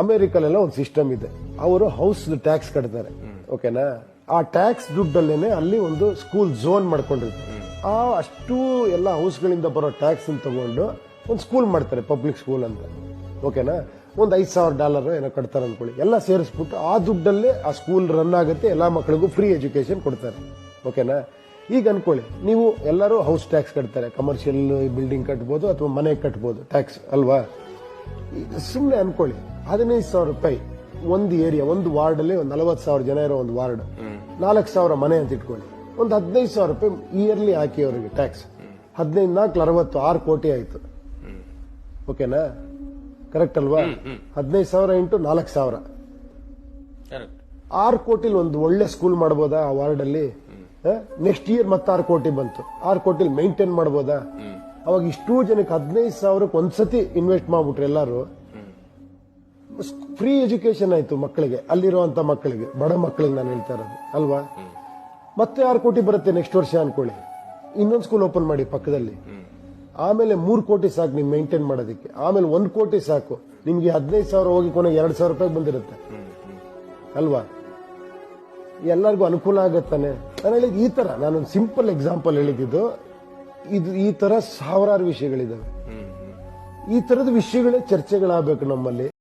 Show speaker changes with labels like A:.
A: ಅಮೆರಿಕಲ್ಲೆಲ್ಲ ಒಂದು ಸಿಸ್ಟಮ್ ಇದೆ. ಅವರು ಹೌಸ್ ಟ್ಯಾಕ್ಸ್ ಕಟ್ತಾರೆ, ಓಕೆನಾ? ಆ ಟ್ಯಾಕ್ಸ್ ದುಡ್ಡಲ್ಲೇನೆ ಅಲ್ಲಿ ಒಂದು ಸ್ಕೂಲ್ ಝೋನ್ ಮಾಡ್ಕೊಂಡಿರ್ತಾರೆ. ಆ ಅಷ್ಟು ಎಲ್ಲ ಹೌಸ್ಗಳಿಂದ ಬರೋ ಟ್ಯಾಕ್ಸ್ ತಗೊಂಡು ಒಂದು ಸ್ಕೂಲ್ ಮಾಡ್ತಾರೆ, ಪಬ್ಲಿಕ್ ಸ್ಕೂಲ್ ಅಂತ, ಓಕೆನಾ? ಒಂದು $5,000 ಏನೋ ಕಟ್ತಾರೆ ಅನ್ಕೊಳ್ಳಿ. ಎಲ್ಲ ಸೇರಿಸ್ಬಿಟ್ಟು ಆ ದುಡ್ಡಲ್ಲೇ ಆ ಸ್ಕೂಲ್ ರನ್ ಆಗುತ್ತೆ, ಎಲ್ಲಾ ಮಕ್ಕಳಿಗೂ ಫ್ರೀ ಎಜುಕೇಶನ್ ಕೊಡ್ತಾರೆ, ಓಕೆನಾ? ಈಗ ಅನ್ಕೊಳ್ಳಿ, ನೀವು ಎಲ್ಲರೂ ಹೌಸ್ ಟ್ಯಾಕ್ಸ್ ಕಟ್ತಾರೆ, ಕಮರ್ಷಿಯಲ್ ಬಿಲ್ಡಿಂಗ್ ಕಟ್ಬೋದು ಅಥವಾ ಮನೆ ಕಟ್ಬೋದು ಟ್ಯಾಕ್ಸ್ ಅಲ್ವಾ? ಸುಮ್ಮನೆ ಅನ್ಕೊಳ್ಳಿ, $15,000 ಒಂದು ಏರಿಯಾ, ಒಂದು ವಾರ್ಡ್ ಅಲ್ಲಿ ಒಂದು 40,000 ಜನ ಇರೋ ಒಂದು ವಾರ್ಡ್, 4,000 ಮನೆ ಅಂತ ಇಟ್ಕೊಳ್ಳಿ. ಒಂದು $15,000 ಇಯರ್ಲಿ ಹಾಕಿ ಅವರಿಗೆ ಟ್ಯಾಕ್ಸ್. 15 4 60 6 ಕೋಟಿ ಆಯ್ತು, ಓಕೆನಾ? ಕರೆಕ್ಟ್ ಅಲ್ವಾ? 15,000 ಇಂಟು 4,000 6 ಕೋಟಿಲಿ ಒಂದು ಒಳ್ಳೆ ಸ್ಕೂಲ್ ಮಾಡ್ಬೋದಾ ಆ ವಾರ್ಡ್ ಅಲ್ಲಿ? ನೆಕ್ಸ್ಟ್ ಇಯರ್ ಮತ್ತೆ 6 ಕೋಟಿ ಬಂತು, 6 ಕೋಟಿಲಿ ಮೈಂಟೈನ್ ಮಾಡ್ಬೋದಾ? ಅವಾಗ ಇಷ್ಟು ಜನಕ್ಕೆ 15,000 ಒಂದ್ಸತಿ ಇನ್ವೆಸ್ಟ್ ಮಾಡ್ಬಿಟ್ರೆ ಎಲ್ಲಾರು ಫ್ರೀ ಎಜುಕೇಶನ್ ಆಯ್ತು ಮಕ್ಕಳಿಗೆ, ಅಲ್ಲಿರುವಂತ ಮಕ್ಕಳಿಗೆ, ಬಡ ಮಕ್ಕಳಿಗೆ ನಾನು ಹೇಳ್ತಾ ಇರೋದು ಅಲ್ವಾ? ಮತ್ತೆ 6 ಕೋಟಿ ಬರುತ್ತೆ ನೆಕ್ಸ್ಟ್ ವರ್ಷ ಅನ್ಕೊಳ್ಳಿ, ಇನ್ನೊಂದು ಸ್ಕೂಲ್ ಓಪನ್ ಮಾಡಿ ಪಕ್ಕದಲ್ಲಿ. ಆಮೇಲೆ 3 ಕೋಟಿ ಸಾಕು ನಿಮ್ ಮೇಂಟೈನ್ ಮಾಡೋದಕ್ಕೆ. ಆಮೇಲೆ 1 ಕೋಟಿ ಸಾಕು ನಿಮ್ಗೆ. 15,000 ಹೋಗಿ ಕೊನೆಗೆ $2,000 ಬಂದಿರುತ್ತೆ ಅಲ್ವಾ? ಎಲ್ಲರಿಗೂ ಅನುಕೂಲ ಆಗತ್ತಾನೆ. ನಾನು ಹೇಳಿದ್ ಈ ತರ, ನಾನೊಂದು ಸಿಂಪಲ್ ಎಕ್ಸಾಂಪಲ್ ಹೇಳಿದ್ದು. ಇದು ಈ ತರ ಸಾವಿರಾರು ವಿಷಯಗಳಿದಾವೆ. ಈ ತರದ ವಿಷಯಗಳೇ ಚರ್ಚೆಗಳಾಗಬೇಕು ನಮ್ಮಲ್ಲಿ.